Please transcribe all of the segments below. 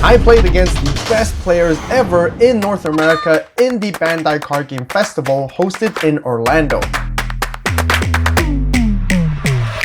I played against the best players ever in North America in the Bandai Card Game Festival hosted in Orlando.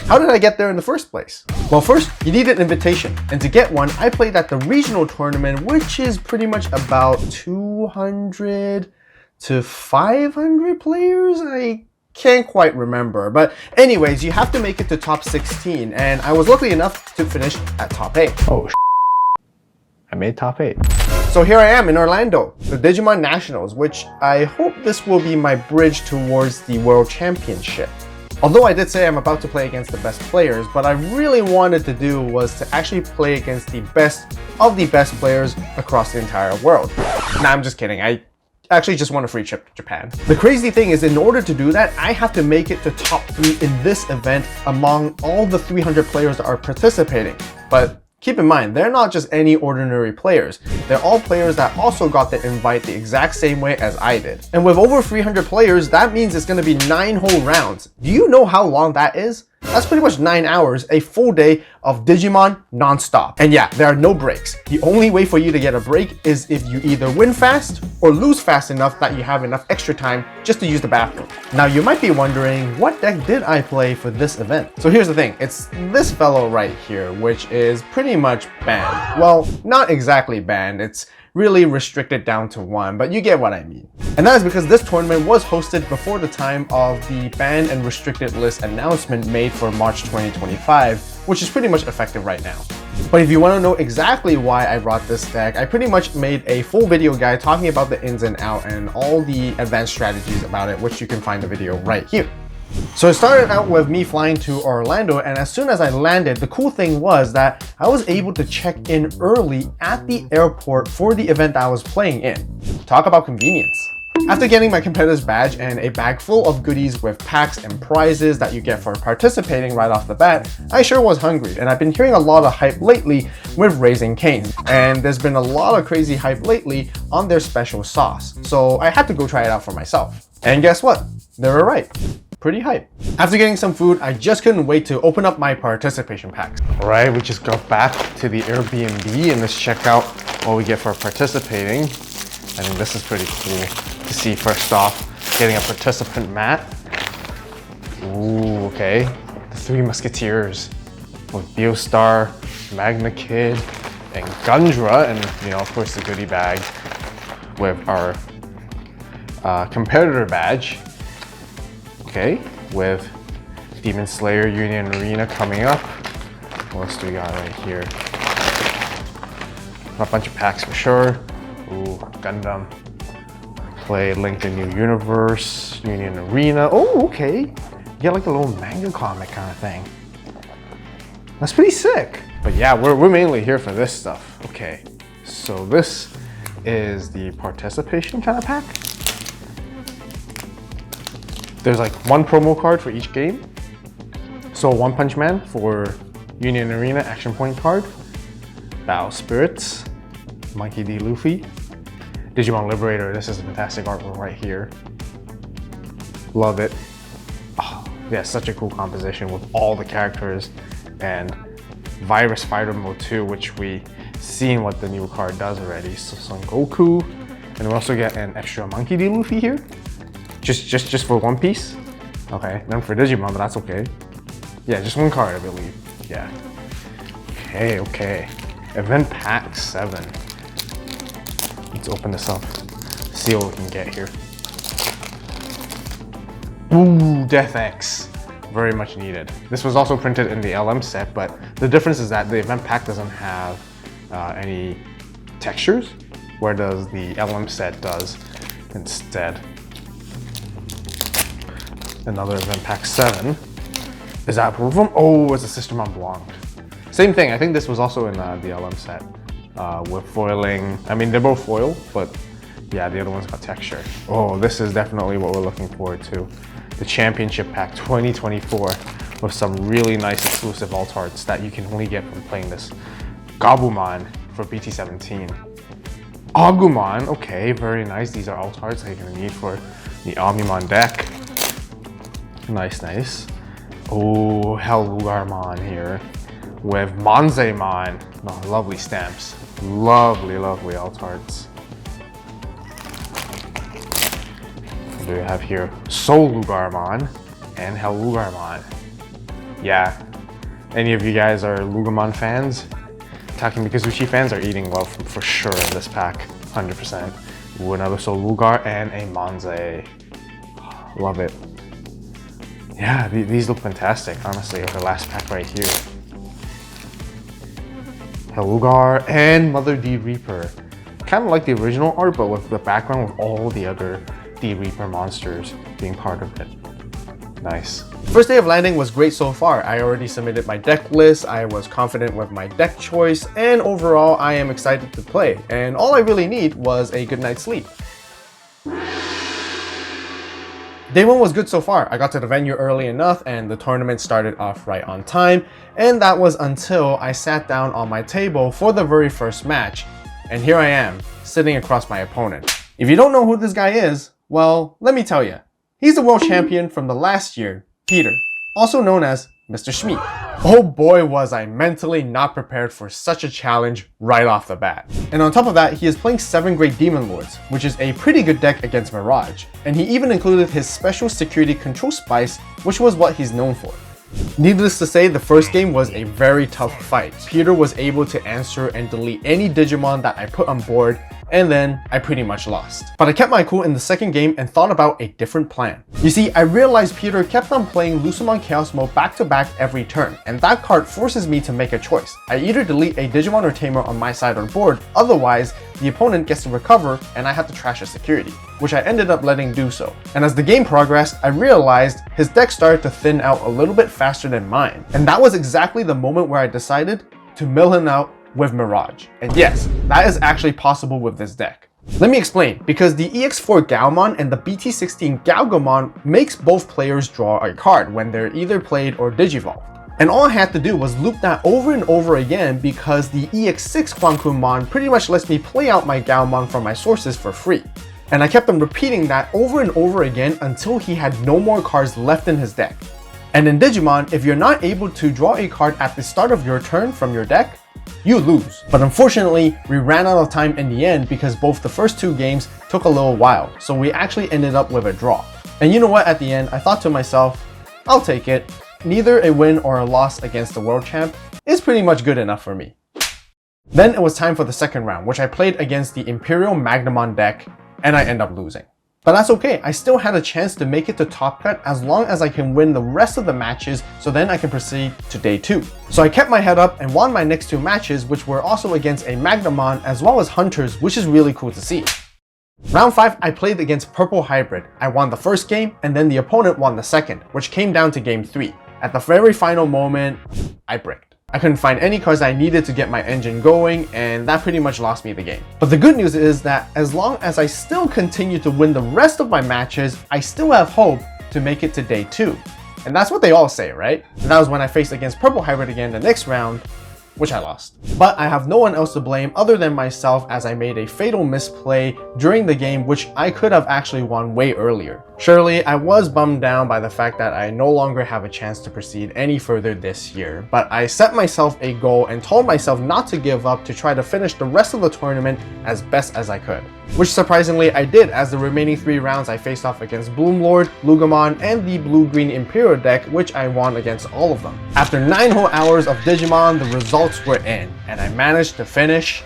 How did I get there in the first place? Well, first, you need an invitation, and to get one, I played at the regional tournament, which is pretty much about 200 to 500 players? I can't quite remember, but anyways, you have to make it to top 16, and I was lucky enough to finish at top 8. Oh, I made top 8. So here I am in Orlando, the Digimon Nationals, which I hope this will be my bridge towards the World Championship. Although I did say I'm about to play against the best players, what I really wanted to do was to actually play against the best of the best players across the entire world. Nah, I'm just kidding. I actually just want a free trip to Japan. The crazy thing is, in order to do that, I have to make it to top 3 in this event among all the 300 players that are participating. But keep in mind, they're not just any ordinary players. They're all players that also got the invite the exact same way as I did. And with over 300 players, that means it's going to be 9 whole rounds. Do you know how long that is? That's pretty much 9 hours, a full day of Digimon non-stop. And yeah, there are no breaks. The only way for you to get a break is if you either win fast or lose fast enough that you have enough extra time just to use the bathroom. Now you might be wondering, what deck did I play for this event? So here's the thing, it's this fellow right here, which is pretty much banned. Well, not exactly banned, it's really restricted down to 1, but you get what I mean. And that is because this tournament was hosted before the time of the banned and restricted list announcement made for March 2025, which is pretty much effective right now. But if you want to know exactly why I brought this deck, I pretty much made a full video guide talking about the ins and outs and all the advanced strategies about it, which you can find the video right here. So it started out with me flying to Orlando, and as soon as I landed, the cool thing was that I was able to check in early at the airport for the event that I was playing in. Talk about convenience. After getting my competitor's badge and a bag full of goodies with packs and prizes that you get for participating right off the bat, I sure was hungry, and I've been hearing a lot of hype lately with Raising Cane's, and there's been a lot of crazy hype lately on their special sauce, so I had to go try it out for myself. And guess what? They were right. Pretty hype. After getting some food, I just couldn't wait to open up my participation packs. All right, we just got back to the Airbnb and let's check out what we get for participating. I think this is pretty cool to see. First off, getting a participant mat. Ooh, okay. The 3 Musketeers with Beostar, Magna Kid, and Gundra, and of course the goodie bag with our competitor badge. Okay, with Demon Slayer Union Arena coming up. What else do we got right here? A bunch of packs for sure. Ooh, Gundam. Play Link the New Universe, Union Arena. Oh, okay. You get like a little manga comic kind of thing. That's pretty sick. But yeah, we're mainly here for this stuff. Okay, so this is the participation kind of pack. There's like 1 promo card for each game. So One Punch Man for Union Arena Action Point card. Battle Spirits, Monkey D. Luffy. Digimon Liberator, this is a fantastic artwork right here. Love it. Oh, yeah, such a cool composition with all the characters. And Virus Fighter Mode 2, which we seen what the new card does already. So Son Goku. And we also get an extra Monkey D. Luffy here. Just for 1 piece? Okay, none for Digimon, but that's okay. Yeah, just 1 card, I believe. Yeah. Okay. Event Pack 7. Let's open this up. See what we can get here. Ooh, Death X. Very much needed. This was also printed in the LM set, but the difference is that the event pack doesn't have any textures, whereas the LM set does instead. Another event pack 7. Is that proof of them? Oh, it's a Sister Mom Blanc. Same thing, I think this was also in the LM set with foiling. I mean, they're both foil, but yeah, the other one's got texture. Oh, this is definitely what we're looking forward to. The Championship Pack 2024 with some really nice exclusive alt arts that you can only get from playing this. Gabumon for BT17. Agumon, okay, very nice. These are alt arts that you're gonna need for the Omnimon deck. Nice. Oh, Hellugarmon here. with Manzemon. Oh, lovely stamps. Lovely, lovely alt arts. What do we have here? Soul Lugarmon and Hell Lugarmon. Yeah, any of you guys are Lugamon fans? Takemi Kazuchi fans are eating well for sure in this pack, 100%. Ooh, another Soul Lugar and a Manze. Love it. Yeah, these look fantastic, honestly. The last pack right here. Hellugar and Mother D Reaper. Kind of like the original art, but with the background with all the other D Reaper monsters being part of it. Nice. First day of landing was great so far. I already submitted my deck list, I was confident with my deck choice, and overall I am excited to play. And all I really need was a good night's sleep. Day one was good so far. I got to the venue early enough and the tournament started off right on time. And that was until I sat down on my table for the very first match. And here I am, sitting across my opponent. If you don't know who this guy is, well, let me tell you. He's the world champion from the last year, Peter, also known as Mr. Schmid. Oh boy, was I mentally not prepared for such a challenge right off the bat. And on top of that, he is playing 7 Great Demon Lords, which is a pretty good deck against Mirage. And he even included his special security control spice, which was what he's known for. Needless to say, the first game was a very tough fight. Peter was able to answer and delete any Digimon that I put on board, and then I pretty much lost. But I kept my cool in the second game and thought about a different plan. You see, I realized Peter kept on playing Lucemon Chaos Mode back to back every turn, and that card forces me to make a choice. I either delete a Digimon or Tamer on my side or board, otherwise the opponent gets to recover and I have to trash a security, which I ended up letting do so. And as the game progressed, I realized his deck started to thin out a little bit faster than mine. And that was exactly the moment where I decided to mill him out with Mirage. And yes, that is actually possible with this deck. Let me explain, because the EX4 Gaomon and the BT16 Galgamon makes both players draw a card when they're either played or digivolved. And all I had to do was loop that over and over again because the EX6 Huankunmon pretty much lets me play out my Gaomon from my sources for free. And I kept on repeating that over and over again until he had no more cards left in his deck. And in Digimon, if you're not able to draw a card at the start of your turn from your deck, you lose. But unfortunately, we ran out of time in the end because both the first 2 games took a little while, so we actually ended up with a draw. And you know what, at the end, I thought to myself, I'll take it. Neither a win or a loss against the world champ is pretty much good enough for me. Then it was time for the second round, which I played against the Imperial Magnamon deck, and I ended up losing. But that's okay, I still had a chance to make it to Top Cut as long as I can win the rest of the matches, so then I can proceed to day 2. So I kept my head up and won my next 2 matches, which were also against a Magnamon as well as Hunters, which is really cool to see. Round 5, I played against Purple Hybrid. I won the first game, and then the opponent won the second, which came down to game 3. At the very final moment, I bricked. I couldn't find any cards I needed to get my engine going, and that pretty much lost me the game. But the good news is that as long as I still continue to win the rest of my matches, I still have hope to make it to day 2. And that's what they all say, right? And that was when I faced against Purple Hybrid again the next round, which I lost. But I have no one else to blame other than myself, as I made a fatal misplay during the game, which I could have actually won way earlier. Surely, I was bummed down by the fact that I no longer have a chance to proceed any further this year, but I set myself a goal and told myself not to give up to try to finish the rest of the tournament as best as I could. Which surprisingly I did, as the remaining 3 rounds I faced off against Bloomlord, Lugamon, and the Blue-Green Imperial deck, which I won against all of them. After 9 whole hours of Digimon, the results were in, and I managed to finish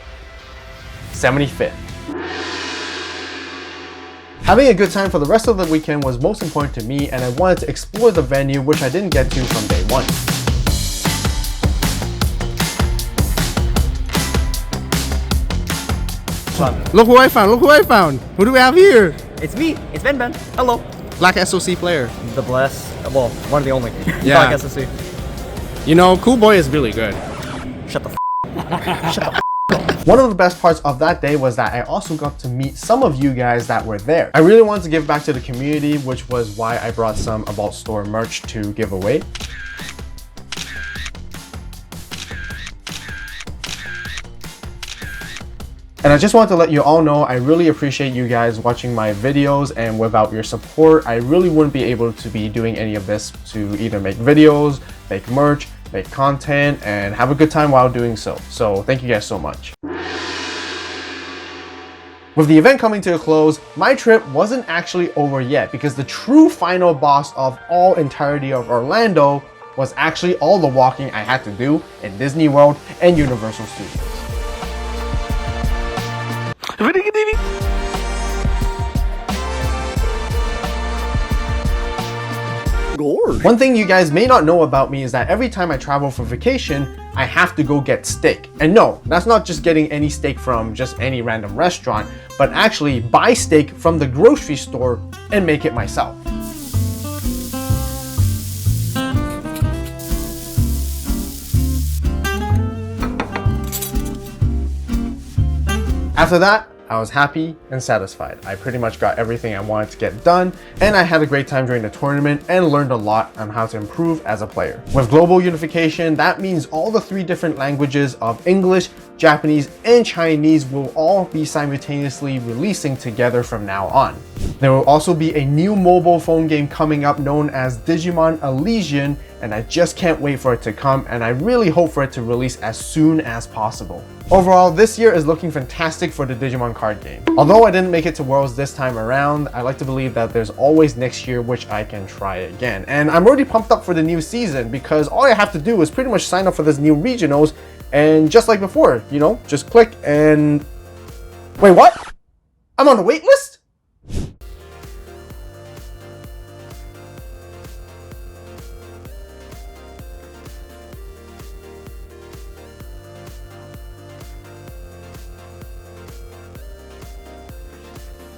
75th. Having a good time for the rest of the weekend was most important to me, and I wanted to explore the venue, which I didn't get to from day 1. Look who I found, look who I found! Who do we have here? It's me, it's Ben. Hello. Black SOC player. The bless, well, one of the only. Yeah. Black SOC. You know, Cool Boy is really good. Shut the f. Shut the f. One of the best parts of that day was that I also got to meet some of you guys that were there. I really wanted to give back to the community, which was why I brought some AVAULT Store merch to give away. And I just want to let you all know I really appreciate you guys watching my videos, and without your support, I really wouldn't be able to be doing any of this to either make videos, make merch, make content, and have a good time while doing so. So thank you guys so much. With the event coming to a close, my trip wasn't actually over yet because the true final boss of all entirety of Orlando was actually all the walking I had to do in Disney World and Universal Studios. One thing you guys may not know about me is that every time I travel for vacation, I have to go get steak. And no, that's not just getting any steak from just any random restaurant, but actually buy steak from the grocery store and make it myself. After that, I was happy and satisfied. I pretty much got everything I wanted to get done, and I had a great time during the tournament and learned a lot on how to improve as a player. With global unification, that means all the 3 different languages of English, Japanese, and Chinese will all be simultaneously releasing together from now on. There will also be a new mobile phone game coming up known as Digimon ALittleSpoon, and I just can't wait for it to come, and I really hope for it to release as soon as possible. Overall, this year is looking fantastic for the Digimon Card Game. Although I didn't make it to Worlds this time around, I like to believe that there's always next year which I can try again. And I'm already pumped up for the new season because all I have to do is pretty much sign up for this new regionals, and just like before, you know, just click and... Wait, what? I'm on the wait list?